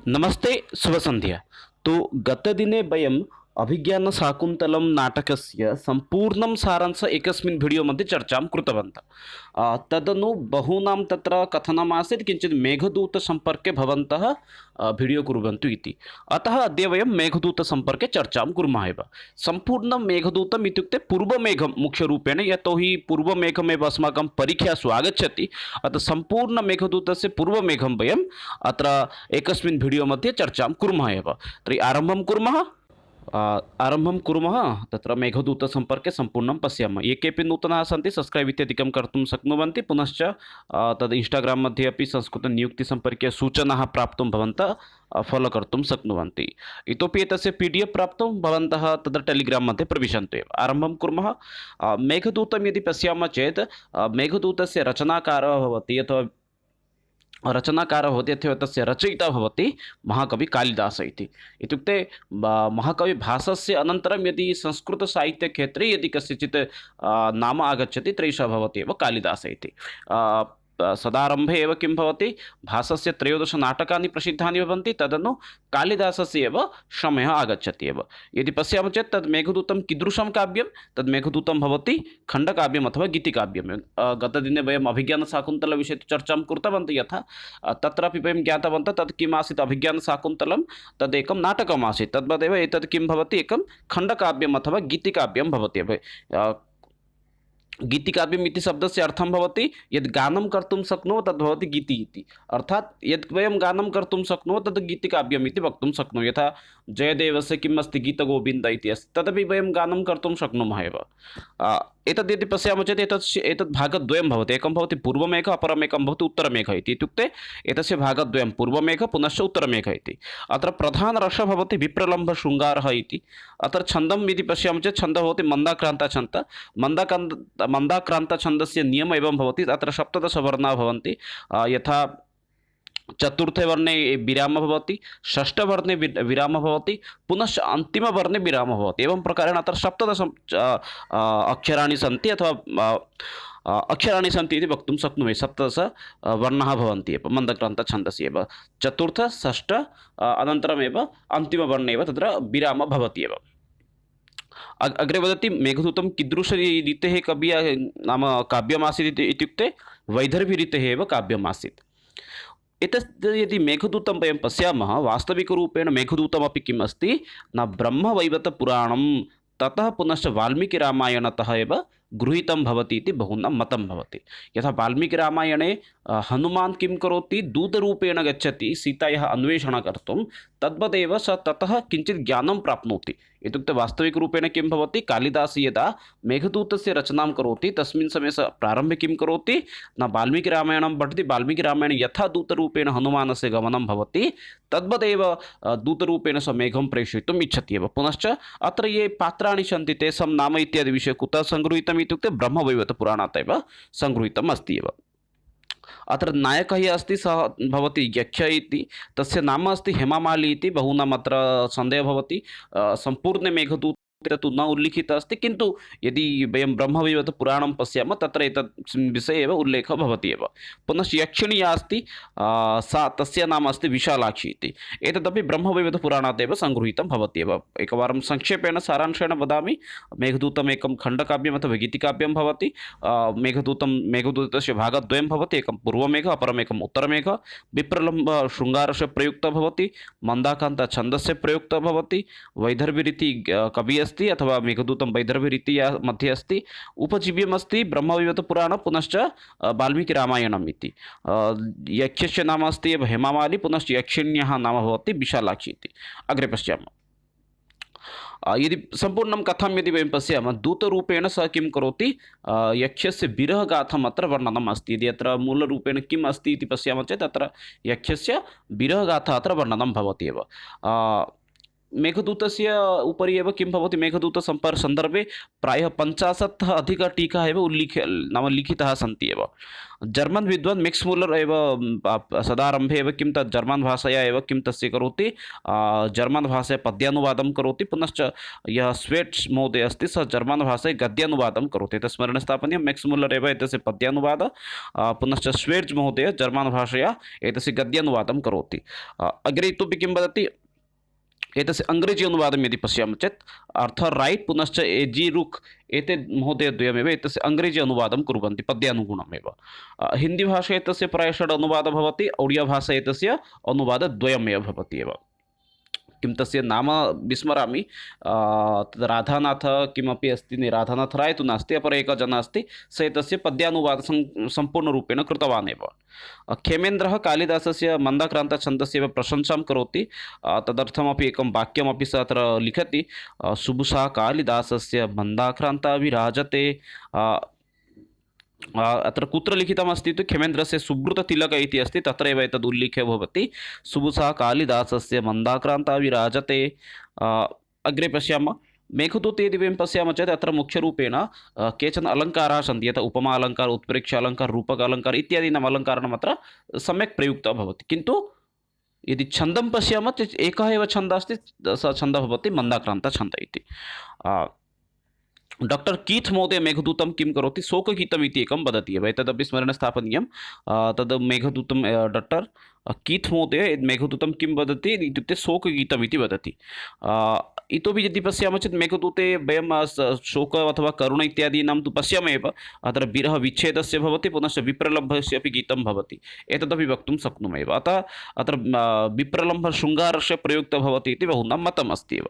नमस्ते शुभसन्ध्या। तो गतदिने वयम् अभिज्ञानशाकुन्तलं नाटकस्य सम्पूर्णं सारांश एकस्मिन् वीडियो मध्ये चर्चां कृतवन्तः। तदनु बहूनां तत्र कथनमासीत् किञ्चित् मेघदूतसम्पर्के भवन्तः वीडियो कुर्वन्तु इति। अतः अद्य वयं मेघदूतसम्पर्के चर्चां कुर्मः एव। सम्पूर्णं मेघदूतम् इत्युक्ते पूर्वमेघं मुख्यरूपेण, यतोहि पूर्वमेघमेव अस्माकं परीक्षासु आगच्छति। अतः सम्पूर्णमेघदूतस्य पूर्वमेघं वयम् अत्र एकस्मिन् वीडियो मध्ये चर्चां कुर्मः एव। तर्हि आरम्भं कुर्मः। तत्र मेघदूतसम्पर्के सम्पूर्णं पश्यामः। ये केऽपि नूतनाः सन्ति सब्स्क्रैब् इत्यादिकं कर्तुं शक्नुवन्ति। पुनश्च तद् इन्स्टाग्राम् मध्ये अपि संस्कृतनियुक्तिसम्पर्के सूचनाः प्राप्तुं भवन्तः फालो कर्तुं शक्नुवन्ति। इतोपि एतस्य PDF प्राप्तुं भवन्तः तत्र टेलिग्राम् मध्ये प्रविशन्तु एव। आरम्भं कुर्मः। मेघदूतं यदि पश्यामः चेत् मेघदूतस्य रचनाकारः भवति अथवा रचनाकारः भवति अथवा तस्य रचयिता भवति महाकविः कालिदासः इति। इत्युक्ते महाकविभासस्य अनन्तरं यदि संस्कृतसाहित्यक्षेत्रे यदि कस्यचित् नाम आगच्छति तर्हि सः भवति एव कालिदासः इति। सदारम्भे एव किं भवति, भासस्य 13 नाटकानि प्रसिद्धानि भवन्ति, तदनु कालिदासस्य एव समयः आगच्छति एव। यदि पश्यामः चेत् तद् मेघदूतं कीदृशं काव्यं, तद् मेघदूतं भवति खण्डकाव्यम् अथवा गीतिकाव्यं। गतदिने वयम् अभिज्ञानशाकुन्तलविषये चर्चां कृतवन्तः, यथा तत्रापि वयं ज्ञातवन्तः तत् किम् आसीत्। अभिज्ञानशाकुन्तलं तदेकं नाटकम् आसीत्, तद्वदेव एतत् किं भवति, एकं खण्डकाव्यम् अथवा गीतिकाव्यं भवति एव। गीतिकाव्यम् इति शब्दस्य अर्थं भवति यद् गानं कर्तुं शक्नुमः तद् भवति गीति इति। अर्थात् यद् वयं गानं कर्तुं शक्नुमः तद् गीतिकाव्यम् इति वक्तुं शक्नुमः। यथा जयदेवस्य किम् अस्ति, गीतगोविन्द इति अस्ति, तदपि वयं गानं कर्तुं शक्नुमः एव। एतद् यदि पश्यामः चेत् एतत् भागद्वयं भवति। एकं भवति पूर्वमेघः, अपरमेकं भवति उत्तरमेघः इति। इत्युक्ते एतस्य भागद्वयं पूर्वमेघः पुनश्च उत्तरमेघः इति। अत्र प्रधानरसः भवति विप्रलम्भशृङ्गारः इति। अत्र छन्दं यदि पश्यामः चेत् छन्दः भवति मन्दाक्रान्तछन्दः। मन्दाक्रान्तछन्दस्य नियमः एवं भवति, अत्र 17 वर्णाः भवन्ति। यथा चतुर्थे वर्णे विरामः भवति, षष्ठवर्णे विरामः भवति, पुनश्च अन्तिमवर्णे विरामः भवति। एवं प्रकारेण अत्र 17 अक्षराणि सन्ति अथवा अक्षराणि सन्ति इति वक्तुं शक्नुमः। 17 वर्णाः भवन्ति एव मन्दक्रान्तछन्दसि एव। चतुर्थ, षष्ठ, अनन्तरमेव अन्तिमवर्णे एव तत्र विरामः भवति एव। अग्रे वदति मेघदूतं कीदृशरीतेः नाम काव्यमासीत् इत्युक्ते वैदर्भीरीतेः एव काव्यमासीत्। एतत् यदि मेघदूतं वयं पश्यामः, वास्तविकरूपेण मेघदूतमपि किम् अस्ति न, ब्रह्मवैवर्तपुराणं ततः पुनश्च वाल्मीकिरामायणतः एव गृहीतं भवति इति बहूनां मतं भवति। यथा वाल्मीकिरामायणे हनुमान् किं करोति, दूतरूपेण गच्छति सीतायाः अन्वेषणं कर्तुं, तद्वदेव स ततः किञ्चित् ज्ञानं प्राप्नोति। इत्युक्ते वास्तविकरूपेण किं भवति, कालिदासः यदा मेघदूतस्य रचनां करोति तस्मिन् समये सः प्रारम्भे किं करोति न, वाल्मीकिरामायणं पठति। वाल्मीकिरामायणे यथा दूतरूपेण हनुमानस्य गमनं भवति तद्वदेव दूतरूपेण सः मेघं प्रेषयितुम् इच्छति एव। पुनश्च अत्र ये पात्राणि सन्ति तेषां नाम इत्यादि विषये कुतः सङ्गृहीतम् इत्युक्ते ब्रह्मवैवर्तपुराणात् एव सङ्गृहीतम् अस्ति एव। अत्र नायकः यः अस्ति सः भवति यक्ष इति, तस्य नाम अस्ति हेमामाली इति। बहूनाम् अत्र सन्देहः भवति, सम्पूर्णे मेघदूते तु न उल्लिखितः अस्ति, किन्तु यदि वयं ब्रह्मवैवर्तपुराणं पश्यामः तत्र एतत् विषये एव उल्लेखः भवति एव। पुनश्च यक्षिणी या अस्ति सा, तस्य नाम अस्ति विशालाक्षी इति। एतदपि ब्रह्मवैवर्तपुराणात् एव सङ्गृहीतं भवति एव। एकवारं संक्षेपेण सारांशेण वदामि। मेघदूतम् एकं खण्डकाव्यम् अथवा गीतिकाव्यं भवति। मेघदूतस्य भागद्वयं भवति, एकं पूर्वमेघः अपरमेकम् उत्तरमेघः। विप्रलम्भशृङ्गारस्य प्रयुक्तः भवति, मन्दाक्रान्तछन्दस्य प्रयुक्तः भवति, वैदर्भीरीति कविः अस्ति अथवा मेघदूतं वैदर्भीरीत्या मध्ये अस्ति। उपजीव्यमस्ति ब्रह्मवैवर्तपुराणं पुनश्च वाल्मीकिरामायणम् इति। यक्षस्य नाम अस्ति एव हेमामाली, पुनश्च यक्षिण्याः नाम भवति विशालाक्षी इति। अग्रे पश्यामः। यदि सम्पूर्णं कथां यदि वयं पश्यामः, दूतरूपेण सः किं करोति, यक्षस्य विरहगाथम् अत्र वर्णनम् अस्ति। यदि अत्र मूलरूपेण किम् अस्ति इति पश्यामः चेत् अत्र यक्षस्य विरहगाथा अत्र वर्णनं भवति एव। मेघदूतस्य उपरि एव किं भवति, सन्दर्भे प्रायः 50 अधिकटीकाः एव नाम लिखिताः सन्ति एव। जर्मन् विद्वान् मैक्स् मुल्लर् एव सदारम्भे एव किं तत् जर्मन् भाषया एव किं तस्य करोति, जर्मन् भाषया पद्यानुवादं करोति, पुनश्च यः स्वेट्स् महोदयः अस्ति सः जर्मन् भाषायां गद्यानुवादं करोति। एतत् स्मरणे स्थापनीयं, मैक्स् मुल्लर् एव एतस्य पद्यानुवादः, पुनश्च स्वेट्स् महोदयः जर्मन् भाषया एतस्य गद्यानुवादं करोति। अग्रे इतोपि किं वदति, एतस्य अङ्ग्रेजी अनुवादं यदि पश्यामः चेत् आर्थर् रैट् पुनश्च ए.जी. रुक् एते महोदयद्वयमेव एतस्य अङ्ग्रेजी अनुवादं कुर्वन्ति पद्यानुगुणमेव। हिन्दीभाषा एतस्य प्रायः 6 अनुवादः भवति, ओडियाभाषा एतस्य अनुवादद्वयमेव भवति एव। किं तस्य नाम विस्मरामि, तद् राधानाथ किमपि अस्ति, राधानाथ राय तु नास्ति, अपरः एकः जनः अस्ति, स एतस्य पद्यानुवादं सम्पूर्णरूपेण कृतवान् एव। खेमेन्द्रः कालिदासस्य मन्दाक्रान्तछन्दस्य एव प्रशंसां करोति, तदर्थमपि एकं वाक्यमपि सः अत्र लिखति, सुबुसा कालिदासस्य मन्दाक्रान्ता विराजते। अत्र कुत्र लिखितमस्ति इत्युक्ते खेमेन्द्रस्य सुब्रततिलक इति अस्ति, तत्र एव एतद् उल्लेखः भवति, सुबुसा कालिदासस्य मन्दाक्रान्ता विराजते। अग्रे पश्यामः, मेघदूते यदि वयं पश्यामः चेत् अत्र मुख्यरूपेण केचन अलङ्काराः सन्ति, यथा उपमा अलङ्कार, उत्प्रेक्ष्य अलङ्कार, रूपक अलङ्कार इत्यादीनाम् अलङ्काराणाम् अत्र सम्यक् प्रयुक्तः भवति। किन्तु यदि छन्दं पश्यामः चेत् एकः एव छन्दः अस्ति, सः छन्दः भवति मन्दाक्रान्तछन्दः इति। डॉक्टर कीथ महोदय मेघदूतं किं करोति, शोकगीतम् इति एकं वदति एव, एतदपि स्मरणे स्थापनीयं। तद् मेघदूतं डॉक्टर कीथ महोदय मेघदूतं किं वदति इत्युक्ते शोकगीतम् इति वदति। इतोपि यदि पश्यामः चेत् मेघदूते वयं शोक अथवा करुण इत्यादीनां तु पश्यामः एव, अत्र विरह विच्छेदस्य भवति, पुनश्च विप्रलम्भस्य अपि गीतं भवति, एतदपि वक्तुं शक्नुमः एव। अतः अत्र विप्रलम्भशृङ्गारस्य प्रयुक्तः भवति इति बहूनां मतम् अस्ति एव।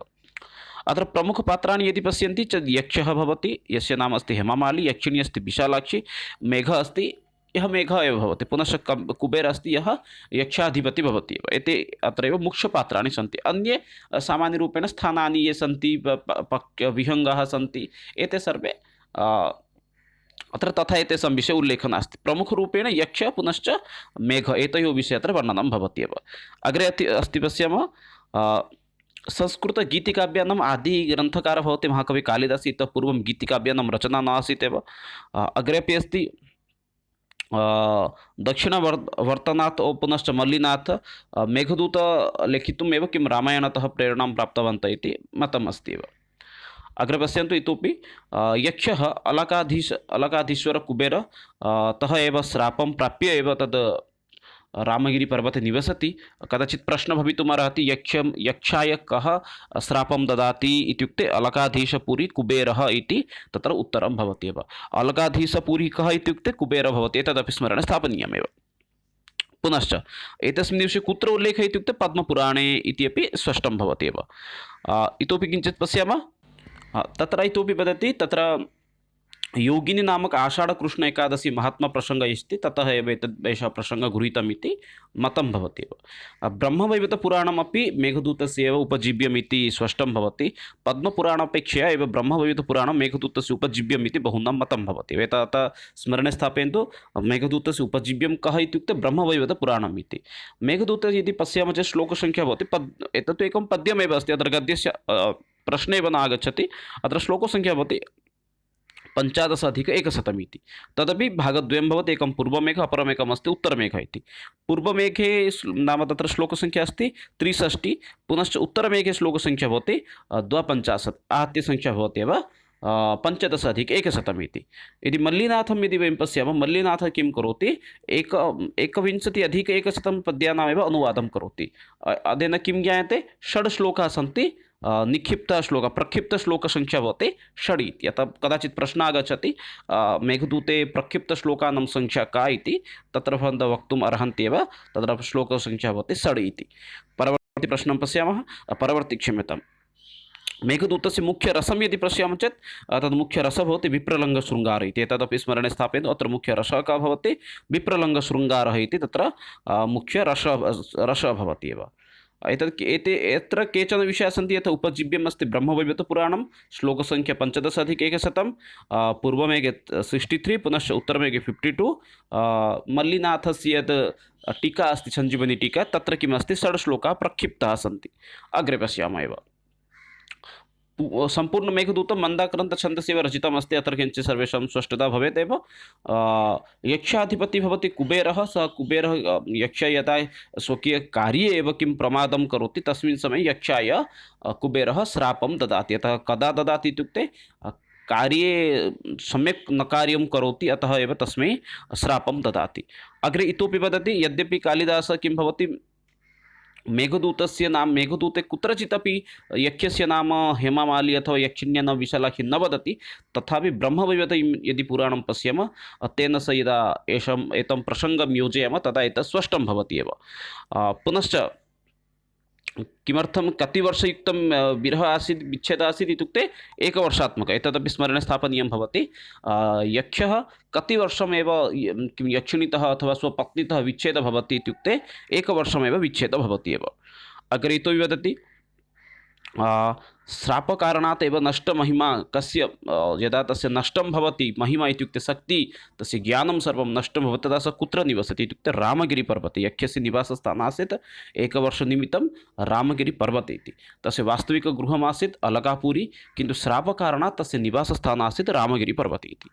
अत्र प्रमुखपात्राणि यदि पश्यन्ति चेत् यक्षः भवति, यस्य नाम अस्ति हेमामाली, यक्षिणी अस्ति विशालाक्षी, मेघः अस्ति, यः मेघः एव भवति, पुनश्च कुबेरः अस्ति, यः यक्षाधिपतिः भवति एव। एते अत्रैव मुख्यपात्राणि सन्ति। अन्ये सामान्यरूपेण स्थानानि ये सन्ति, विहङ्गाः सन्ति, एते सर्वे अत्र तथा एतेषां विषये उल्लेखः नास्ति। प्रमुखरूपेण यक्ष पुनश्च मेघ एतयोः विषये अत्र वर्णनं भवति एव। अग्रे अस्ति पश्यामः, संस्कृतगीतिकाव्यानाम् आदिग्रन्थकारः भवति महाकवि कालिदासः, इतः पूर्वं गीतिकाव्यानां रचना न आसीत् एव। अग्रे अपि अस्ति दक्षिणवर्तनात् पुनश्च मल्लिनाथ मेघदूत लेखितुम् एव किं रामायणतः प्रेरणां प्राप्तवन्तः इति मतम् अस्ति एव। अग्रे पश्यन्तु, इतोपि यक्षः अलकाधीश्वर कुबेर तः एव श्रापं प्राप्य एव तद् रामगिरिपर्वते निवसति। कदाचित् प्रश्नः भवितुमर्हति, यक्षाय कः श्रापं ददाति इत्युक्ते अलकाधीशपुरी कुबेरः इति तत्र उत्तरं भवति एव। अलकाधीशपुरी कः इत्युक्ते कुबेरः भवति, एतदपि स्मरणे स्थापनीयमेव। पुनश्च एतस्मिन् विषये कुत्र उल्लेखः इत्युक्ते पद्मपुराणे इति अपि स्पष्टं भवति एव। इतोपि किञ्चित् पश्यामः, तत्र इतोपि वदति, तत्र योगिनी नामक आषाढकृष्ण एकादशी महात्म्यप्रसङ्गः अस्ति, ततः एव एषः प्रसङ्गः गृहीतम् इति मतं भवति एव। ब्रह्मवैवर्तपुराणमपि मेघदूतस्य एव उपजीव्यम् इति स्पष्टं भवति। पद्मपुराणापेक्षया एव ब्रह्मवैवर्तपुराणं मेघदूतस्य उपजीव्यम् इति बहूनां मतं भवति। एतत् स्मरणे स्थापयन्तु, मेघदूतस्य उपजीव्यं कः इत्युक्ते ब्रह्मवैवर्तपुराणम् इति। मेघदूते यदि पश्यामः चेत् श्लोकसङ्ख्या भवति, एतत्तु एकं पद्यमेव अस्ति, अत्र गद्यस्य प्रश्ने एव न आगच्छति। अत्र श्लोकसङ्ख्या भवति 15,100 इति। तदपि भागद्वयं भवति, एकं पूर्वमेघः, अपरमेकम् अस्ति उत्तरमेघः इति। पूर्वमेघे नाम तत्र श्लोकसङ्ख्या अस्ति 63, पुनश्च उत्तरमेघे श्लोकसङ्ख्या भवति 52, आहत्य भवति एव 15,100 इति। यदि मल्लिनाथं यदि वयं पश्यामः, मल्लिनाथः किं करोति, 21,100 पद्यानामेव अनुवादं करोति। अनेन किं ज्ञायते, 6 श्लोकाः सन्ति, निक्षिप्तश्लोकः, प्रक्षिप्तश्लोकसङ्ख्या भवति 6 इति। अतः कदाचित् प्रश्नः आगच्छति, मेघदूते प्रक्षिप्तश्लोकानां संख्या का इति, तत्र भवन्तः वक्तुम् अर्हन्ति एव, तत्र श्लोकसङ्ख्या भवति 6 इति। परवर्ति प्रश्नं पश्यामः, क्षम्यतां, मेघदूतस्य मुख्यरसं यदि पश्यामः चेत् तद् मुख्यरसः भवति विप्रलङ्घशृङ्गारः इति। एतदपि स्मरणे स्थापयन्तु, अत्र मुख्यरसः कः भवति, विप्रलङ्घशृङ्गारः इति तत्र मुख्यरसः भवति एव। एते यत्र केचन विषयाः सन्ति यथा उपजीव्यम् अस्ति ब्रह्मवैवर्तपुराणं श्लोकसङ्ख्या 15+100 पूर्वमेघे 63 पुनश्च उत्तरमेघे 52 मल्लिनाथस्य यत् टीका अस्ति सञ्जीवनी टीका तत्र किम् अस्ति 6 श्लोकाः प्रक्षिप्ताः सन्ति। अग्रे पश्यामः एव संपूर्ण मेघदूतं मन्दाक्रन्तछन्दसेव रचितमस्ति। अत्र किञ्चित् सर्वेषां स्पष्टता भवेत् एव। यक्षाधिपतिः भवति कुबेरः। सः कुबेरः यक्ष यदा स्वकीयकार्ये एव किं प्रमादं करोति तस्मिन् समये यक्षाय कुबेरः श्रापं ददाति। अतः कदा ददाति इत्युक्ते कार्ये सम्यक् न कार्यं करोति अतः एव तस्मै श्रापं ददाति। अग्रे इतोपि वदति यद्यपि कालिदासः किं भवति मेघदूतस्य नाम मेघदूते कुत्रचिदपि यक्षस्य नाम हेमामाली अथवा यक्षिण्या न विशालाक्षी न वदति, तथापि ब्रह्मवैवर्तं यदि पुराणं पश्यामः तेन स यदा एतं प्रसङ्गं योजयामः तदा एतत् स्पष्टं भवति एव। पुनश्च किमर्थं कति वर्षयुक्तं विरह आसीत् विच्छेदः आसीत् इत्युक्ते एकवर्षात्मकः। एतदपि स्मरणे स्थापनीयं भवति। यक्षः कति वर्षमेव किं यक्षिणीतः अथवा स्वपत्नीतः विच्छेदः भवति इत्युक्ते एकवर्षमेव विच्छेदः भवति एव। अग्रे इतोपि वदति श्रापकारणात् एव नष्टमहिमा कस्य यदा तस्य नष्टं भवति महिमा इत्युक्ते शक्ति तस्य ज्ञानं सर्वं नष्टं भवति तदा सः कुत्र निवसति इत्युक्ते रामगिरिपर्वते। यक्षस्य निवासस्थानम् आसीत् एकवर्षनिमित्तं रामगिरिपर्वते इति। तस्य वास्तविकगृहमासीत् अलकापुरी, किन्तु श्रापकारणात् तस्य निवासस्थानम् आसीत् रामगिरिपर्वते इति।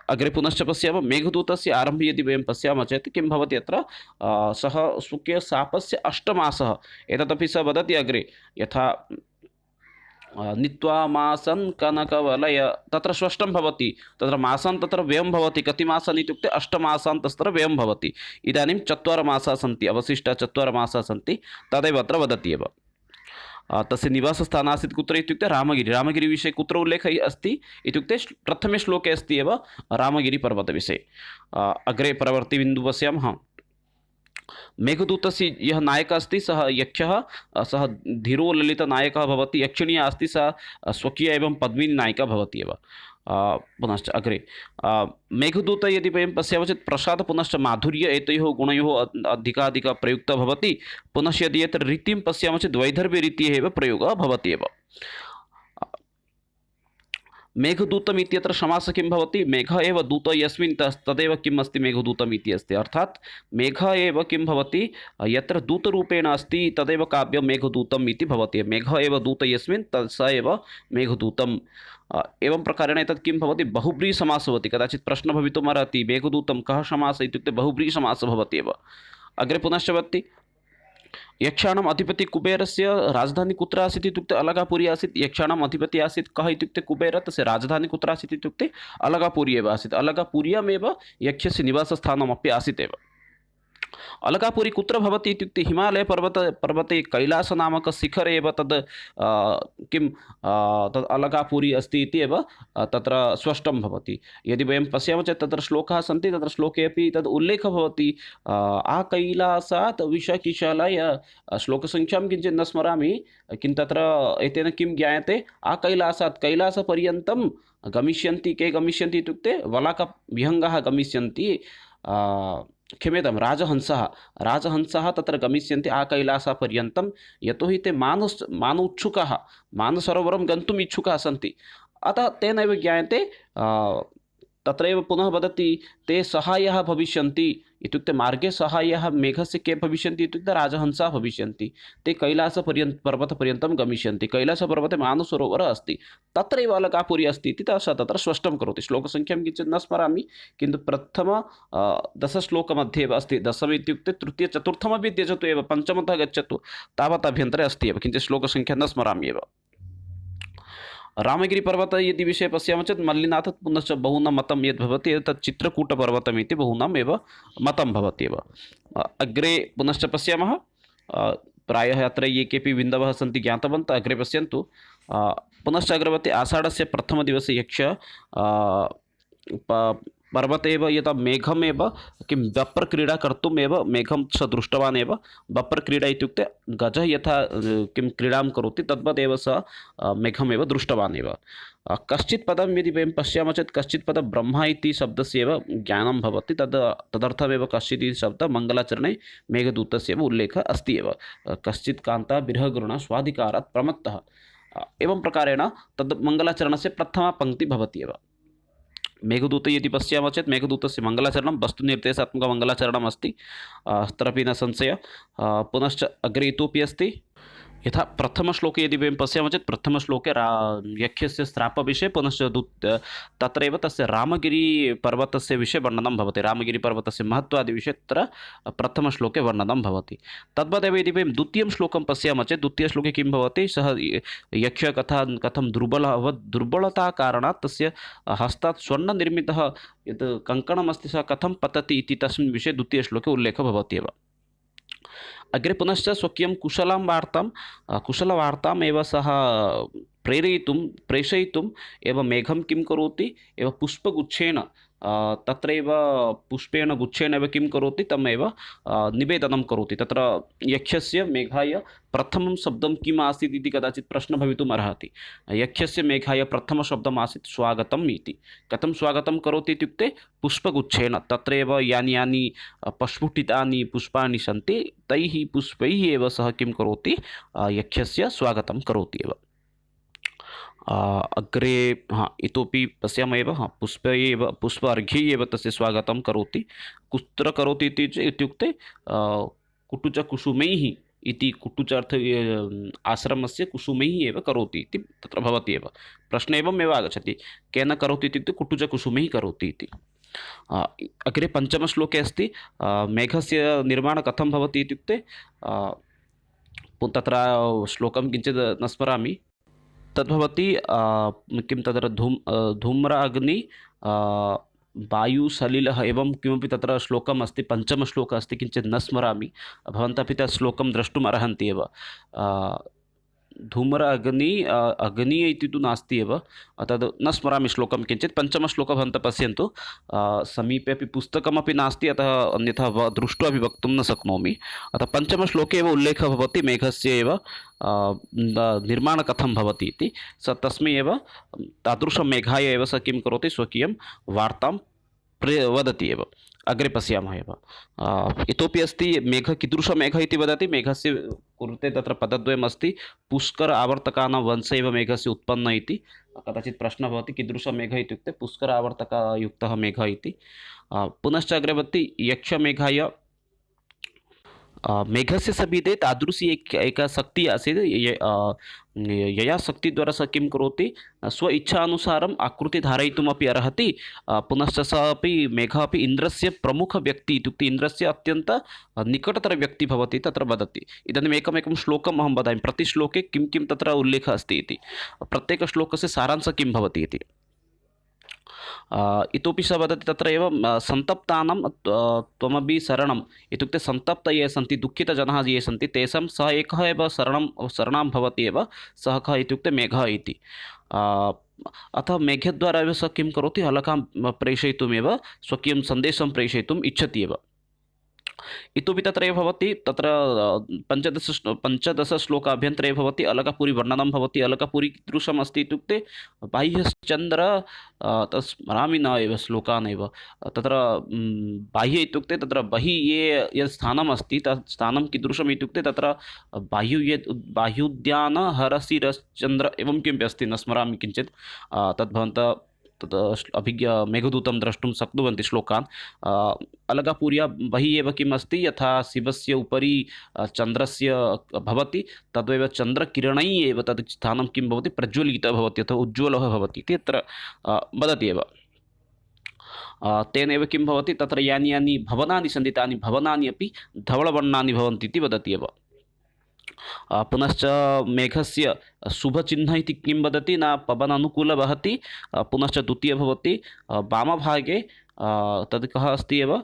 अग्रे पुनश्च पश्यामः मेघदूतस्य आरम्भे यदि वयं पश्यामः चेत् किं भवति अत्र सः स्वकीयशापस्य अष्टमासः एतदपि सः वदति अग्रे यथा नीत्वा मासन् कनकवलय तत्र स्पष्टं भवति। तत्र मासान् तत्र व्ययं भवति। कति मासान् इत्युक्ते 8 मासान् तत्र व्ययं भवति। इदानीं 4 मासाः सन्ति, अवशिष्टाः 4 मासाः सन्ति। तदेव अत्र वदति एव। तस्य निवासस्थानम् आसीत् कुत्र इत्युक्ते रामगिरि। रामगिरिविषये कुत्र उल्लेखः अस्ति इत्युक्ते प्रथमे श्लोके अस्ति एव रामगिरिपर्वतविषये। अग्रे परवर्तिबिन्दुं पश्यामः। मेघदूतस्य यः नायकः अस्ति सः यक्षः, सः धीरो ललितनायकः भवति। यक्षिण्या अस्ति सा स्वकीया एवं पद्मिनी नायिका भवति एव। पुनश्च अग्रे मेघदूत यदि वयं पश्यामः चेत् प्रसाद पुनश्च माधुर्य एतयोः गुणयोः अधिकाधिकः प्रयुक्तः भवति। पुनश्च यदि यत्र रीतिं पश्यामः चेत् वैदर्भ्यरीतेः एव प्रयोगः भवति एव। मेघदूतम् इत्यत्र समासः किं भवति? मेघ एव दूत यस्मिन् तदेव किम् अस्ति मेघदूतम् इति अस्ति। अर्थात् मेघ एव किं भवति यत्र दूतरूपेण अस्ति तदेव काव्यं मेघदूतम् इति भवति। मेघ एव दूत यस्मिन् स एव मेघदूतम्। एवं प्रकारेण एतत् किं भवति बहुव्रीहिसमासः भवति। कदाचित् प्रश्नः भवितुमर्हति मेघदूतं कः समासः इत्युक्ते बहुव्रीहिसमासः भवति एव। अग्रे पुनश्च वदति यक्षाणाम् अधिपति कुबेरस्य राजधानी कुत्र आसीत् इत्युक्ते अलगापुरी आसीत्। यक्षाणाम् अधिपति आसीत् कः इत्युक्ते कुबेरः, तस्य राजधानी कुत्र आसीत् इत्युक्ते अलगापुरी एव आसीत्। अलगापुर्यामेव यक्षस्य निवासस्थानमपि आसीत् एव। अलकापुरी कुत्र भवति इत्युक्ते हिमालयपर्वते कैलासनामकशिखरे एव तद् किं तद् अलकापुरी अस्ति इति एव तत्र स्पष्टं भवति। यदि वयं पश्यामः चेत् तत्र श्लोकाः सन्ति, तत्र श्लोके अपि तद् उल्लेखः भवति आकैलासात् विषकिशलय। श्लोकसङ्ख्यां किञ्चित् न स्मरामि, किन्तु तत्र एतेन किं ज्ञायते आकैलासात् कैलासपर्यन्तं गमिष्यन्ति। के गमिष्यन्ति इत्युक्ते वलाकविहङ्गाः गमिष्यन्ति। क्षम्यतां राजहंसः तत्र गमिष्यन्ति आकैलासपर्यन्तं। यतोहि ते मानोत्सुकाः मानसरोवरं गन्तुम् इच्छुकाः सन्ति। अतः तेनैव ज्ञायते। तत्रैव पुनः वदति ते सहायः भविष्यन्ति इत्युक्ते मार्गे सहायः मेघस्य के भविष्यन्ति इत्युक्ते राजहंसाः भविष्यन्ति। ते पर्वतपर्यन्तं गमिष्यन्ति। कैलासपर्वते मानसरोवरः अस्ति, तत्रैव अलकापुरी अस्ति इति तत्र स्पष्टं करोति। श्लोकसङ्ख्यां किञ्चित् न स्मरामि, किन्तु प्रथम 10 श्लोकमध्ये एव अस्ति। 10 इत्युक्ते तृतीय चतुर्थमपि त्यजतु एव, पञ्चमतः गच्छतु, तावत् अभ्यन्तरे अस्ति एव, किञ्चित् श्लोकसङ्ख्या न स्मरामि एव। रामगिरिपर्वत यदि विषये पश्यामः चेत् मल्लिनाथ पुनश्च बहूनां मतं यद् भवति तत् चित्रकूटपर्वतम् इति बहूनाम् एव मतं भवति एव। अग्रे पुनश्च पश्यामः। प्रायः अत्र ये केपि बिन्दवः सन्ति ज्ञातवन्तः। अग्रे पश्यन्तु। पुनश्च अग्रवर्ति आषाढस्य प्रथमदिवसे यक्ष पर्वते एव यथा मेघमेव किं वप्रक्रीडा कर्तुमेव मेघं स दृष्टवान् एव। वप्रक्रीडा इत्युक्ते गजः यथा किं क्रीडां करोति तद्वदेव सः मेघमेव दृष्टवान् एव। कश्चित् पदं यदि वयं पश्यामः चेत् कश्चित् पदं ब्रह्मा इति शब्दस्य एव ज्ञानं भवति तदर्थमेव कश्चित् इति शब्दः मङ्गलाचरणे मेघदूतस्य एव उल्लेखः अस्ति एव। कश्चित् कान्ता विरहगुरुणा स्वाधिकारात् प्रमत्तः एवं प्रकारेण तद् मङ्गलाचरणस्य प्रथमा पङ्क्तिः भवति एव। मेघदूते यदि पश्यामः चेत् मेघदूतस्य मङ्गलाचरणं वस्तुनिर्देशात्मकमङ्गलाचरणम् अस्ति, अत्रापि न संशयः। पुनश्च अग्रे इतोपि अस्ति, यथा प्रथमश्लोके यदि वयं पश्यामः चेत् प्रथमश्लोके यक्षस्य श्रापविषये पुनश्च तत्रैव तस्य रामगिरिपर्वतस्य विषये वर्णनं भवति। रामगिरिपर्वतस्य महत्त्वादिविषये तत्र प्रथमश्लोके वर्णनं भवति। तद्वदेव यदि वयं द्वितीयं श्लोकं पश्यामः चेत् द्वितीयश्लोके किं भवति, सः यक्षः कथं दुर्बलः अभवत्, दुर्बलताकारणात् तस्य हस्तात् स्वर्णनिर्मितः यत् कङ्कणमस्ति सः कथं पतति इति तस्मिन् विषये द्वितीयश्लोके उल्लेखः भवति एव। अग्रे पुनश्च स्वकीयं कुशलवार्ताम् एव सः प्रेषयितुम् एव मेघं किं करोति, एव पुष्पगुच्छेन तत्रैव पुष्पेण गुच्छेन एव किं करोति, तमेव निवेदनं करोति। तत्र यक्षस्य मेघाय प्रथमं शब्दं किम् आसीत् इति कदाचित् प्रश्नः भवितुम् अर्हति। यक्षस्य मेघाय प्रथमशब्दम् आसीत् स्वागतम् इति। कथं स्वागतं करोति इत्युक्ते पुष्पगुच्छेन, तत्रैव यानि प्रस्फुटितानि पुष्पाणि सन्ति तैः पुष्पैः एव सः किं करोति, यक्षस्य स्वागतं करोति एव। अग्रे इतोपि पश्यामः एव, पुष्प अर्घ्यैः एव तस्य स्वागतं करोति। कुत्र करोति इत्युक्ते कुटुचकुसुमैः इति, कुटुचार्थ आश्रमस्य कुसुमैः एव करोति इति तत्र भवति एव। प्रश्नः एवमेव आगच्छति, केन करोति इत्युक्ते कुटुचकुसुमैः करोति इति। अग्रे पञ्चमश्लोके अस्ति, मेघस्य निर्माणं कथं भवति इत्युक्ते तत्र श्लोकं किञ्चित् न स्मरामि, तद्भवति किं तत्र धूम्र अग्नि वायुसलिलः एवं किमपि तत्र श्लोकम् अस्ति, पञ्चमश्लोकः अस्ति, किञ्चित् न स्मरामि। भवन्तः अपि तत् श्लोकं द्रष्टुम् अर्हन्ति एव। धूम्र अग्नि इति तु नास्ति एव, तद् न स्मरामि श्लोकं किञ्चित्। पञ्चमश्लोकः भवन्तः पश्यन्तु, समीपे अपि पुस्तकमपि नास्ति, अतः अन्यथा दृष्ट्वा अपि वक्तुं न शक्नोमि। अतः पञ्चमश्लोके एव उल्लेखः भवति मेघस्य एव निर्माणं कथं भवति इति। स तस्मै एव तादृशं मेघाय एव सः किं करोति, स्वकीयं वार्तां वदति एव। अग्रे पश्यामः एव, इतोपि अस्ति मेघ, कीदृशमेघः इति वदति। मेघस्य कृते तत्र पदद्वयम् अस्ति, पुष्कर आवर्तकानां वंशे एव मेघस्य उत्पन्न इति। कदाचित् प्रश्नः भवति कीदृशमेघः इत्युक्ते पुष्कर आवर्तकयुक्तः मेघः इति। पुनश्च अग्रे वदति यक्षमेघाय मेघस्य समीपे तादृशी एका शक्तिः आसीत्, यया शक्तिद्वारा सः किं करोति, स्व इच्छानुसारम् आकृतिं धारयितुमपि अर्हति। पुनश्च सः अपि मेघः अपि इन्द्रस्य प्रमुखव्यक्तिः इत्युक्ते इन्द्रस्य अत्यन्त निकटतरव्यक्तिः भवति तत्र वदति। इदानीम् एकमेकं श्लोकम् अहं वदामि, प्रतिश्लोके किं किं तत्र उल्लेखः अस्ति इति, प्रत्येकश्लोकस्य सारांशः किं भवति इति। इतोपि सः वदति तत्र एव सन्तप्तानां त्वमपि शरणम् इत्युक्ते सन्तप्त ये सन्ति, दुःखितजनाः ये सन्ति, तेषां सः एकः एव शरणं भवति एव। सः कः इत्युक्ते मेघः इति। अतः मेघद्वारा एव सः किं करोति, हलकां प्रेषयितुमेव, स्वकीयं सन्देशं प्रेषयितुम् इच्छति एव। इतोपि तत्र एव भवति, तत्र पञ्चदशश्लोकाभ्यन्तरे भवति अलकापुरी वर्णनं भवति। अलकापुरी कीदृशम् अस्ति इत्युक्ते बाह्यश्चन्द्र, स्मरामि न एव श्लोकान् एव। तत्र बाह्य इत्युक्ते तत्र बहिः यत् स्थानम् अस्ति, तत् स्थानं कीदृशम् इत्युक्ते तत्र बाह्योद्यान हरसिरश्चन्द्र एवं किमपि अस्ति, न स्मरामि किञ्चित्। तद्भवन्तः मेघदूतं द्रष्टुं शक्नुवन्ति श्लोकान्। अलकापुर्या बहिः एव किम् अस्ति, यथा शिवस्य उपरि चन्द्रस्य भवति, तद्वैव चन्द्रकिरणैः एव तद् स्थानं किं भवति, प्रज्वलितः भवति अथवा उज्ज्वलः भवति इति अत्र वदति एव। तेन एव किं भवति, तत्र यानि भवनानि सन्ति तानि भवनानि अपि धवलवर्णानि भवन्ति इति वदति एव। पुनश्च मेघस्य शुभचिह्नः इति किं वदति न, पवनानुकूलः वहति। पुनश्च द्वितीयः भवति वामभागे तद् कः अस्ति एव,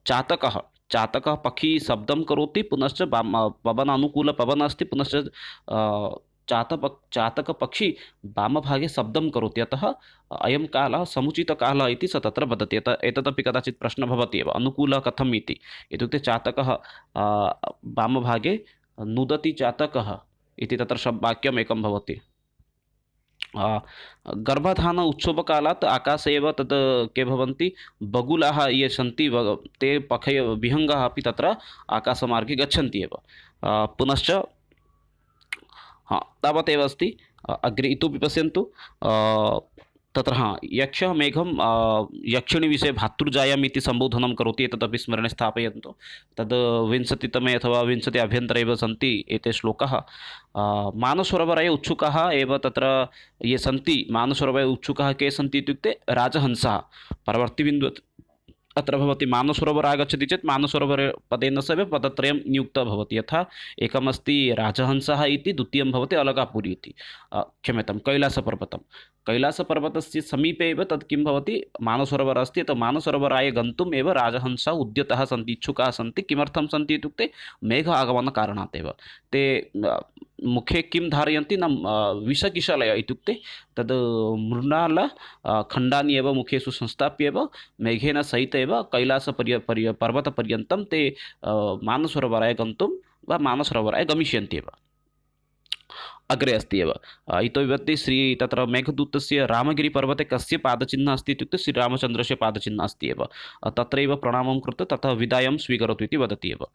चातकः पक्षी शब्दं करोति। पुनश्च पवनानुकूलः पवनः अस्ति, पुनश्च चातकपक्षी वामभागे शब्दं करोति, अतः अयं कालः समुचितकालः इति स तत्र वदति। एतदपि कदाचित् प्रश्नः भवति एव, अनुकूलः कथम् इति। इत्युक्ते चातकः वामभागे नुदति चातकः इति तत्र वाक्यम् एकं भवति। गर्भाधान उत्सवकालात् आकाशे एव तत् के भवन्ति, बगुलाः ये सन्ति ते विहङ्गाः अपि तत्र आकाशमार्गे गच्छन्ति एव। पुनश्च तावदेव अस्ति। अग्रे इतोपि पश्यन्तु, तत्र यक्षः मेघं यक्षिणीविषये भातृजायाम् इति सम्बोधनं करोति, एतदपि स्मरणे स्थापयन्तु। तद् 20तमे अथवा 20 अभ्यन्तरे एव सन्ति एते श्लोकाः। मानसरोवरे उत्सुकाः एव तत्र ये सन्ति, मानसरोवरे उत्सुकाः के सन्ति इत्युक्ते राजहंसः। परवर्तिबिन्दु अत्र भवति, मानसरोवर आगच्छति चेत् मानसरोवरे पदेन सह पदत्रयं नियुक्तः भवति। यथा एकमस्ति राजहंसः इति, द्वितीयं भवति अलगापुरी इति, क्षम्यतां कैलासपर्वतं। कैलासपर्वतस्य समीपे एव तत् किं भवति, मानसरोवरः अस्ति। तो मानसरोवराय गन्तुम् एव राजहंसः उद्यताः सन्ति, इच्छुकाः सन्ति। किमर्थं सन्ति इत्युक्ते मेघ आगमनकारणात् एव। ते मुखे किं धारयन्ति न, विषकिशलय इत्युक्ते तद् मृणाल खण्डानि एव मुखेषु संस्थाप्य एव मेघेन सहित एव पर्वतपर्यन्तं ते मानसरोवराय गन्तुं वा मानसरोवराय गमिष्यन्ति एव। अग्रे अस्ति एव इतोपि श्री तत्र मेघदूतस्य रामगिरिपर्वते कस्य पादचिह्नम् अस्ति इत्युक्ते श्रीरामचन्द्रस्य पादचिह्नम् अस्ति एव। तत्रैव प्रणामं कृत्वा ततः विदायं स्वीकरोतु इति वदति एव।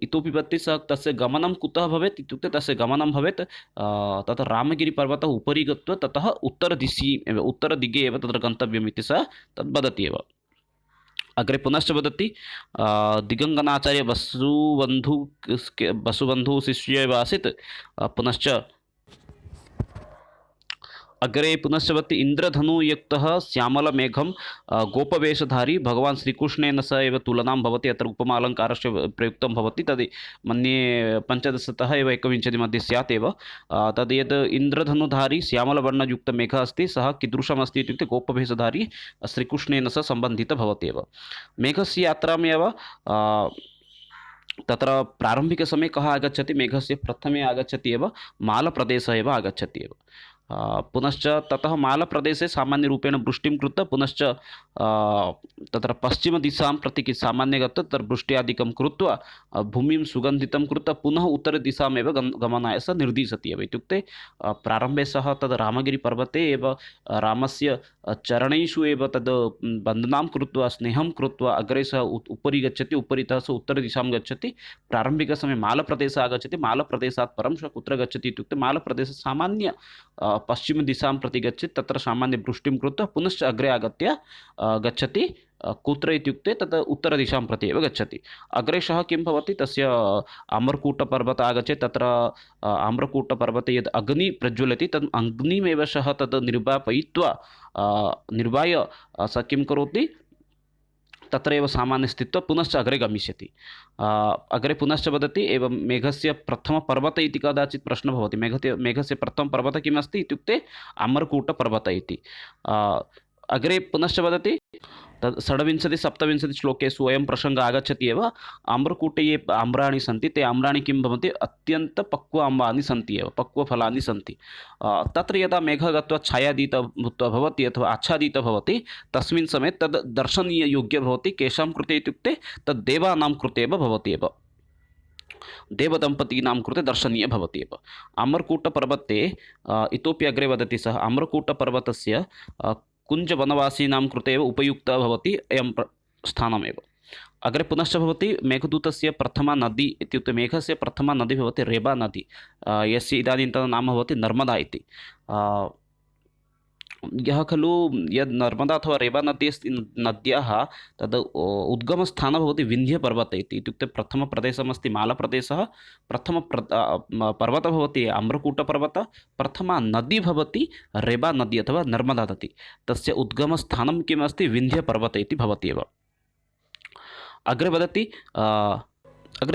इतोपि वदति सः तस्य गमनं कुतः भवेत् इत्युक्ते तस्य गमनं भवेत् तत्र रामगिरिपर्वतः उपरि गत्वा ततः उत्तरदिगे एव तत्र गन्तव्यम् इति सः तद् वदति एव। अग्रे पुनश्च वदति, दिगङ्गनाचार्य वसुबन्धु शिष्य एव आसीत्। पुनश्च अग्रे पुनश्च वदति, इन्द्रधनुयुक्तः श्यामलमेघं गोपवेशधारी भगवान् श्रीकृष्णेन सह एव तुलनां भवति। अत्र उपमालङ्कारस्य प्रयुक्तं भवति। तद् मन्ये 15तः एव 21 मध्ये स्यात् एव। तद् यद् इन्द्रधनुधारी श्यामलवर्णयुक्तमेघः अस्ति, सः कीदृशमस्ति इत्युक्ते गोपवेशधारी श्रीकृष्णेन सह सम्बन्धितः भवति एव। मेघस्य यात्रामेव तत्र प्रारम्भिकसमये कः आगच्छति, मेघस्य प्रथमे आगच्छति एव मालप्रदेशः एव आगच्छति एव। पुनश्च ततः मालप्रदेशे सामान्यरूपेण वृष्टिं कृत्वा पुनश्च तत्र पश्चिमदिशां प्रति सामान्य गत्वा तत्र वृष्ट्यादिकं कृत्वा भूमिं सुगन्धितं कृत्वा पुनः उत्तरदिशामेव गमनाय सः निर्दिशति एव। इत्युक्ते प्रारम्भे सः तद् रामगिरिपर्वते एव रामस्य चरणेषु एव तद् वन्दनां कृत्वा स्नेहं कृत्वा अग्रे सः उपरि गच्छति, उपरितः सः उत्तरदिशां गच्छति। प्रारम्भिकसमये मालप्रदेशः आगच्छति, मालप्रदेशात् परं सः कुत्र गच्छति इत्युक्ते मालप्रदेशः सामान्य पश्चिमदिशां प्रति गच्छति, तत्र सामान्य वृष्टिं कृत्वा पुनश्च अग्रे आगत्य गच्छति कुत्र इत्युक्ते तत् उत्तरदिशां प्रति एव गच्छति। अग्रे सः किं भवति, तस्य आम्रकूटपर्वतः आगच्छति। तत्र आम्रकूटपर्वते यद् अग्निः प्रज्वलति तद् अग्निमेव सः तद् निर्वाय सः किं करोति, तत्रैव सामान्य स्थित्वा पुनश्च अग्रे गमिष्यति। अग्रे पुनश्च वदति, एवं मेघस्य प्रथमपर्वतः इति कदाचित् प्रश्नः भवति। मेघस्य प्रथमपर्वतः किम् अस्ति इत्युक्ते अमरकूटपर्वतः इति। अग्रे पुनश्च वदति, तद् 26-27 श्लोकेषु अयं प्रसङ्गः आगच्छति एव। आम्रकूटे ये आम्राणि सन्ति, ते आम्राणि किं भवन्ति, अत्यन्तपक्व आम्राणि सन्ति एव, पक्वफलानि सन्ति। तत्र यदा मेघः गत्वा छायादितः भवति अथवा आच्छादितः भवति, तस्मिन् समये तद् दर्शनीययोग्यः भवति। केषां कृते इत्युक्ते तद् देवानां कृते एव भवति एव, देवदम्पतीनां कृते दर्शनीयः भवति एव। अमरकूटपर्वते इतोपि अग्रे वदति सः, अमरकूटपर्वतस्य कुञ्जवनवासीनां कृते एव उपयुक्तः भवति अयं स्थानमेव। अग्रे पुनश्च भवति, मेघदूतस्य प्रथमा नदी इत्युक्ते मेघस्य प्रथमा नदी भवति रेबा नदी, यस्य इदानीन्तन नाम भवति नर्मदा इति। यः खलु यद् नर्मदा अथवा रेबा नदी अस्ति, नद्याः तद् उद्गमस्थानं भवति विन्ध्यपर्वते इति। इत्युक्ते प्रथमप्रदेशमस्ति मालप्रदेशः, पर्वतः भवति आम्रकूटपर्वतः, प्रथमा नदी भवति रेबा नदी अथवा नर्मदा नदी। तस्य उद्गमस्थानं किमस्ति, विन्ध्यपर्वते इति भवति एव। अग्रे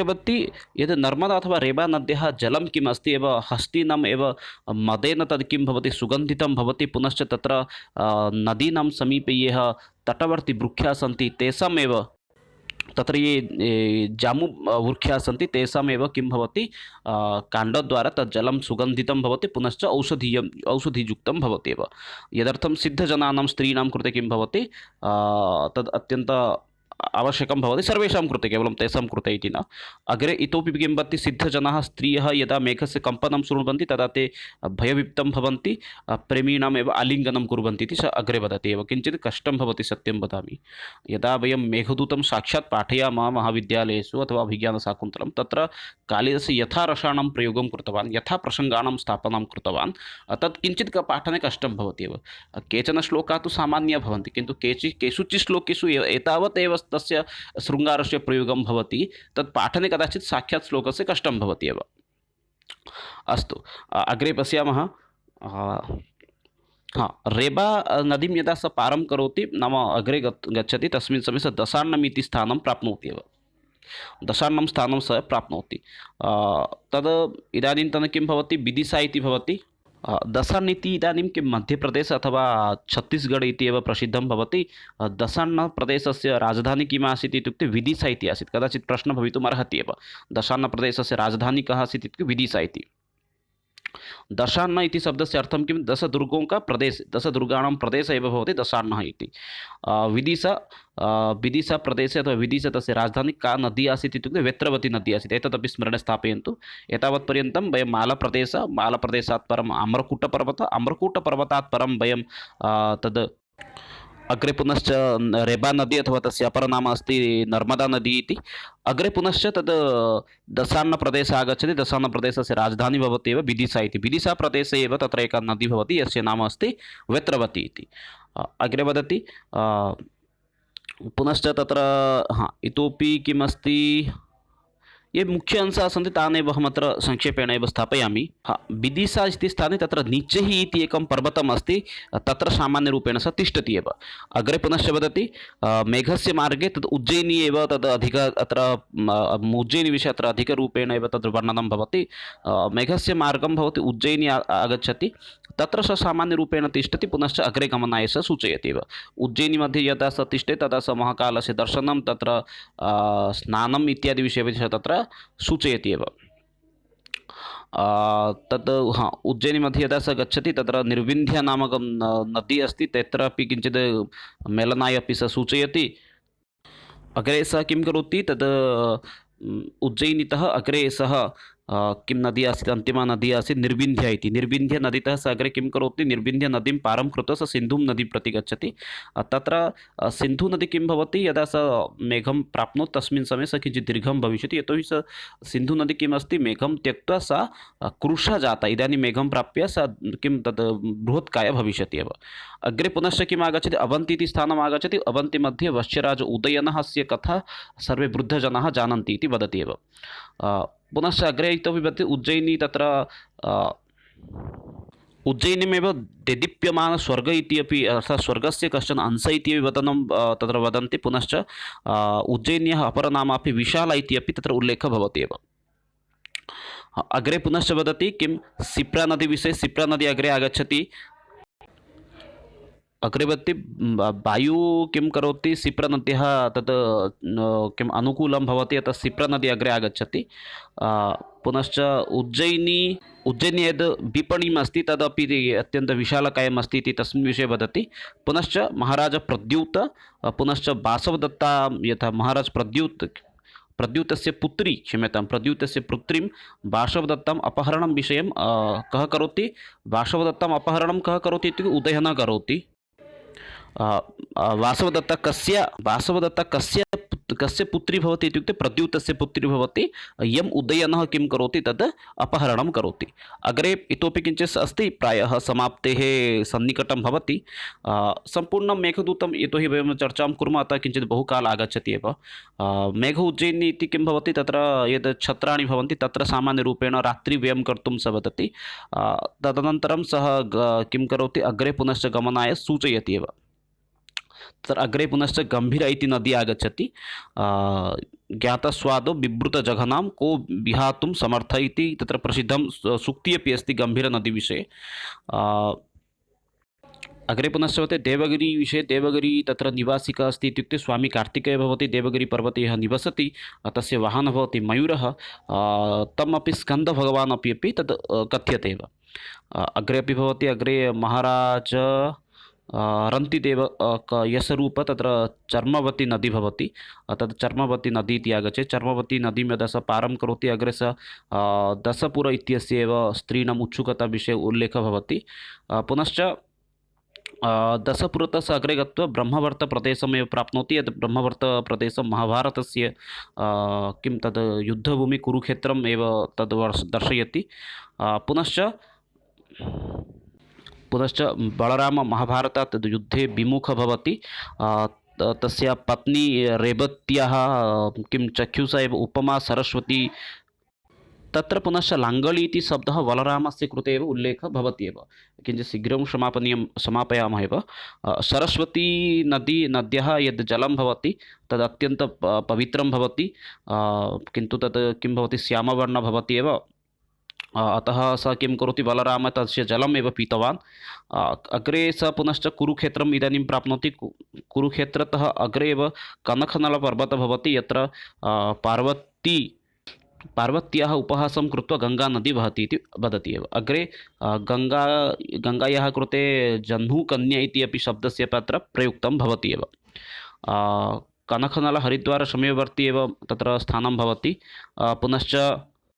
वदति यद् नर्मदा अथवा रेबा नद्याः जलं किम् अस्ति एव, हस्तीनाम् एव मदेन तद् किं भवति, सुगन्धितं भवति। पुनश्च तत्र नदीनां समीपे ये तटवर्ती वृक्षाः सन्ति, तेषामेव तत्र ये जामु वृक्षाः सन्ति तेषामेव किं भवति काण्डद्वारा तत् जलं सुगन्धितं भवति पुनश्च औषधियुक्तं भवत्येव। यदर्थं सिद्धजनानां स्त्रीणां कृते किं भवति तद् अत्यन्त आवश्यकं भवति सर्वेषां कृते केवलं तेषां कृते इति न। अग्रे इतोपि किं भवति सिद्धजनाः स्त्रियः यदा मेघस्य कम्पनं शृण्वन्ति तदा ते भयवित्तं भवन्ति प्रेमिणामेव आलिङ्गनं कुर्वन्ति इति स अग्रे वदति एव। किञ्चित् कष्टं भवति सत्यं वदामि। यदा वयं मेघदूतं साक्षात् पाठयामः महाविद्यालयेषु अथवा अभिज्ञानशाकुन्तलं तत्र कालिदासः यथा रसाणां प्रयोगं कृतवान् यथा प्रसङ्गाणां स्थापनं कृतवान् तत् किञ्चित् पाठने कष्टं भवत्येव। केचन श्लोकाः तु सामान्याः भवन्ति किन्तु केषुचित् श्लोकेषु एतावत् एव तस्य शृङ्गारस्य प्रयोगं भवति तत् पाठने कदाचित् साक्षात् श्लोकस्य कष्टं भवति एव। अस्तु अग्रे पश्यामः। रेबा नदीं यदा सः पारं करोति नाम अग्रे गच्छति तस्मिन् समये सः दशार्णम् इति स्थानं प्राप्नोति एव। दशार्णं स्थानं सः प्राप्नोति। तद् इदानीन्तन किं भवति विदिशा इति भवति। दशार्ण इति इदानीं किं मध्यप्रदेश अथवा छत्तीसगढ़ इति एव प्रसिद्धं भवति। दशार्णप्रदेशस्य राजधानी किम् आसीत् इत्युक्ते विदिशा इति आसीत्। कदाचित् प्रश्नः भवितुम् अर्हति एव दशार्णप्रदेशस्य राजधानी कः आसीत् इत्युक्ते विदिशा इति। दशार्ण इति शब्दस्य अर्थं किं दशदुर्गों का प्रदेश दशदुर्गाणां प्रदेशः एव भवति दशार्णः इति। विदिशा प्रदेशे अथवा विदिशा तस्य राजधानी का नदी आसीत् इत्युक्ते वेत्रवती नदी आसीत्। एतदपि स्मरणे स्थापयन्तु। एतावत्पर्यन्तं वयं मालप्रदेशात् परम् आम्रकूटपर्वतात् परं वयं तद् अग्रे पुनश्च रेबा नदी अथवा तस्य अपरनाम अस्ति नर्मदा नदी इति। अग्रे पुनश्च तद् दशार्णप्रदेशः आगच्छति। दशार्णप्रदेशस्य राजधानी भवति एव विदिशा इति। विदिशाप्रदेशे एव तत्र एका नदी भवति यस्य नाम अस्ति वेत्रवती इति। अग्रे वदति पुनश्च तत्र इतोपि किमस्ति ये मुख्य अंशाः सन्ति तान् एव अहमत्र संक्षेपेण एव स्थापयामि। विदिशा इति स्थाने तत्र निचेः इति एकं पर्वतम् अस्ति तत्र सामान्यरूपेण सः तिष्ठति एव। अग्रे पुनश्च वदति मेघस्य मार्गे तद् उज्जयिनी एव तद् अधिक अत्र उज्जयिनीविषये अत्र अधिकरूपेण एव तद् वर्णनं भवति। मेघस्य मार्गं भवति उज्जयिनी आगच्छति तत्र सः सामान्यरूपेण तिष्ठति पुनश्च अग्रे गमनाय सः सूचयति एव। उज्जयिनीमध्ये यदा सः तिष्ठति तदा सः महाकालस्य दर्शनं तत्र स्नानम् इत्यादि विषये तत्र सूचयति एव। तत् उज्जयिनीमध्ये यदा सः गच्छति तत्र निर्विन्ध्या नामकं नदी अस्ति तत्रापि किञ्चित् मेलनाय अपि सः सूचयति। अग्रे सः किं करोति तद् उज्जयिनीतः अग्रे सः किं नदी आसीत् अन्तिमा नदी आसीत् निर्विन्ध्या इति। निर्विन्ध्या नदीतः सः अग्रे किं करोति निर्विन्ध्या नदीं पारं कृत्वा सः सिन्धुं नदीं प्रति गच्छति। तत्र सिन्धुनदी किं भवति यदा सः मेघं प्राप्नोति तस्मिन् समये सः किञ्चित् दीर्घं भविष्यति यतोहि सः सिन्धुनदी किम् अस्ति मेघं त्यक्त्वा सा कृशा जाता। इदानीं मेघं प्राप्य सा किं तद् बृहत्काय भविष्यति एव। अग्रे पुनश्च किम् आगच्छति अवन्ती इति स्थानम् आगच्छति। अवन्तीमध्ये वश्यराज उदयनस्य कथा सर्वे वृद्धजनाः जानन्ति इति वदति एव। पुनश्च अग्रे इतोपि वदति उज्जयिनी तत्र उज्जयिनीमेव देदीप्यमान स्वर्ग इति अपि अर्थात् स्वर्गस्य कश्चन अंश इति वदनं तत्र वदन्ति। पुनश्च उज्जयिन्याः अपरनाम अपि विशाला इति अपि तत्र उल्लेखः भवति एव। अग्रे पुनश्च वदति किं सिप्रा नदी विषये। सिप्रा नदी अग्रे आगच्छति। अग्रवर्ती वायु किं करोति सिप्रनद्याः तत् किम् अनुकूलं भवति अतः सिप्रनदी अग्रे आगच्छति। पुनश्च उज्जयिनी यद् विपणिम् अस्ति तदपि अत्यन्तं विशालकायम् अस्ति इति तस्मिन् विषये वदति। पुनश्च महाराज प्रद्युत् पुनश्च वासवदत्ता यथा महाराज प्रद्युतस्य पुत्री प्रद्युतस्य पुत्रीं वासवदत्ताम् अपहरणं विषयं कः करोति। वासवदत्ताम् अपहरणं कः करोति इत्युक्ते उदयनः करोति। वासवदत्ता कस्य पुत्री भवति इत्युक्ते प्रद्युतस्य पुत्री भवति। यम् उदयनः किं करोति तद् अपहरणं करोति। अग्रे इतोपि किञ्चित् अस्ति प्रायः समाप्तेः सन्निकटं भवति। सम्पूर्णं मेघदूतं यतोहि वयं चर्चां कुर्मः अतः किञ्चित् बहुकालः आगच्छति एव। मेघ उज्जयिनी इति किं भवति तत्र यद् छत्राणि भवन्ति तत्र सामान्यरूपेण रात्रिव्ययं कर्तुं सः वदति। तदनन्तरं सः किं करोति अग्रे पुनश्च गमनाय सूचयति एव। तत्र अग्रे पुनश्च गम्भीरा इति नदी आगच्छति। ज्ञातस्वादो बिभृतजघनां को विहातुं समर्थ इति तत्र प्रसिद्धं सूक्तिः अपि अस्ति गम्भीरनदीविषये। अग्रे पुनश्च भवति देवगिरिविषये। देवगिरि तत्र निवासिका अस्ति इत्युक्ते स्वामी कार्तिकेयः भवति देवगिरिपर्वते यः निवसति, तस्य वाहनः भवति मयूरः। तमपि स्कन्दभगवान् अपि तद् कथ्यते एव। अग्रे अपि भवति, अग्रे महाराज रन्तिदेव यशरूप तत्र चर्मवती नदी भवति, तद् चर्मवती नदी इति आगच्छति। चर्मवती नदीं यदा सः पारं करोति, अग्रे सः दशपुर इत्यस्य एव स्त्रीणाम् उत्सुकताविषये उल्लेखः भवति। पुनश्च दशपुरतः सः अग्रे गत्वा ब्रह्मवर्तप्रदेशमेव प्राप्नोति। यत् ब्रह्मवर्तप्रदेशं महाभारतस्य किं तद् युद्धभूमि कुरुक्षेत्रम् एव तद् दर्शयति। पुनश्च बलराम महाभारतात् तद् युद्धे विमुखः भवति। तस्य पत्नी रेवत्याः किं चक्षुषा एव उपमा सरस्वती। तत्र पुनश्च लाङ्गळि इति शब्दः बलरामस्य कृते एव उल्लेखः भवति एव। किञ्चित् शीघ्रं समापयामः एव। सरस्वती नद्याः यद् जलं भवति तद् अत्यन्तं पवित्रं भवति, किन्तु तत् किं भवति, श्यामवर्णः भवति एव। अतः सः किं करोति, बलरामः तस्य जलम् एव पीतवान्। अग्रे सः पुनश्च कुरुक्षेत्रम् इदानीं प्राप्नोति। कुरुक्षेत्रतः अग्रे एव कनकनलपर्वतः भवति, यत्र पार्वत्याः उपहासं कृत्वा गङ्गानदी वहति इति वदति एव। अग्रे गङ्गायाः कृते जह्नुकन्या इति अपि शब्दस्य अत्र प्रयुक्तं भवति एव। कनकनल हरिद्वारसमीपवर्ती एव तत्र स्थानं भवति। पुनश्च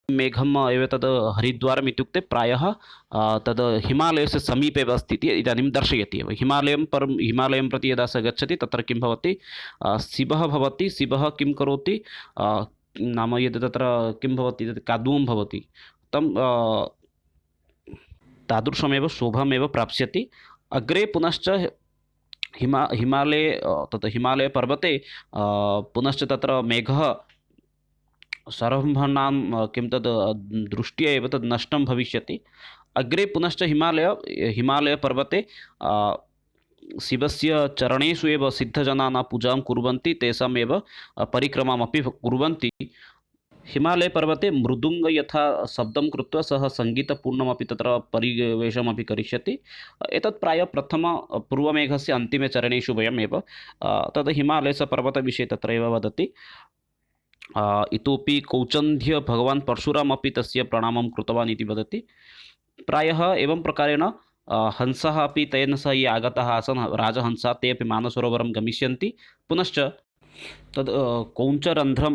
मेघम् एव तद् हरिद्वारम् इत्युक्ते प्रायः तद् हिमालयस्य समीपे एव अस्ति इति इदानीं दर्शयति एव। हिमालयं प्रति यदा सः गच्छति, तत्र किं भवति, शिवः भवति। शिवः किं करोति नाम, यद् तत्र किं भवति, तत् कादुवं भवति, तं तादृशमेव शोभमेव प्राप्स्यति। अग्रे पुनश्च हिमालयपर्वते पुनश्च तत्र मेघः सरम्भाणां किं तद् दृष्ट्या एव तद् नष्टं भविष्यति। अग्रे पुनश्च हिमालयपर्वते शिवस्य चरणेषु एव सिद्धजनाः पूजां कुर्वन्ति, तेषामेव परिक्रमामपि कुर्वन्ति। हिमालयपर्वते मृदुङ्ग यथा शब्दं कृत्वा सः सङ्गीतपूर्णमपि तत्र परिवेशमपि करिष्यति। एतत् प्रायः पूर्वमेघस्य अन्तिमे चरणेषु वयमेव। तद् हिमालयस्य पर्वतविषये तत्रैव वदति। इतोपि कौचन्ध्य भगवान् परशुरामपि तस्य प्रणामं कृतवान् इति वदति। प्रायः एवं प्रकारेण हंसः अपि तेन सह ये आगताः आसन्, राजहंसाः, ते अपि मानसरोवरं गमिष्यन्ति। पुनश्च तद् कौञ्चरन्ध्रं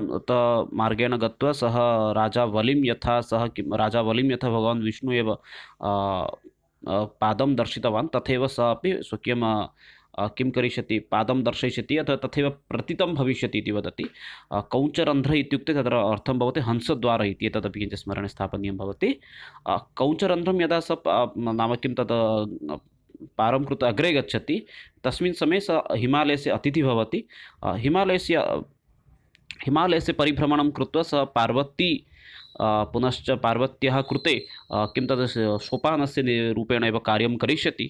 मार्गेण गत्वा सः राजा बलिं यथा भगवान् विष्णु एव पादं दर्शितवान्, तथैव सः अपि स्वकीयं किं करिष्यति, पादं दर्शयिष्यति अथवा तथैव प्रतितं भविष्यति इति वदति। कौञ्चरन्ध्र इत्युक्ते तत्र अर्थं भवति हंसद्वारः इति, एतदपि किञ्चित् स्मरणे स्थापनीयं भवति। कौञ्चरन्ध्रं यदा सः नाम किं तत् पारं कृत्वा अग्रे गच्छति, तस्मिन् समये सः हिमालयस्य अतिथिः भवति। हिमालयस्य परिभ्रमणं कृत्वा सः पुनश्च पार्वत्याः कृते किं तद् सोपानस्य रूपेण एव कार्यं करिष्यति।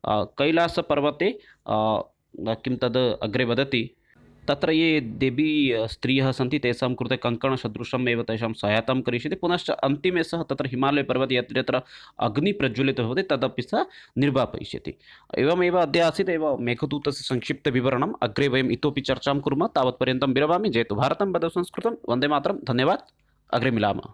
कैलासपर्वते किं तद् अग्रे वदति, तत्र ये देवी स्त्रियः सन्ति तेषां कृते कङ्कणसदृशम् एव तेषां सहायतां करिष्यति। पुनश्च अन्तिमे सः तत्र हिमालयपर्वते यत्र यत्र अग्निः प्रज्वलितः भवति तदपि सः निर्वापयिष्यति। एवमेव अद्य आसीत् एव मेघदूतस्य संक्षिप्तविवरणम्। अग्रे वयम् इतोपि चर्चां कुर्मः। तावत्पर्यन्तं विरमामि। जयतु भारतं, वन्दे संस्कृतं, वन्दे मातरं। धन्यवादः। अग्रे मिलामः।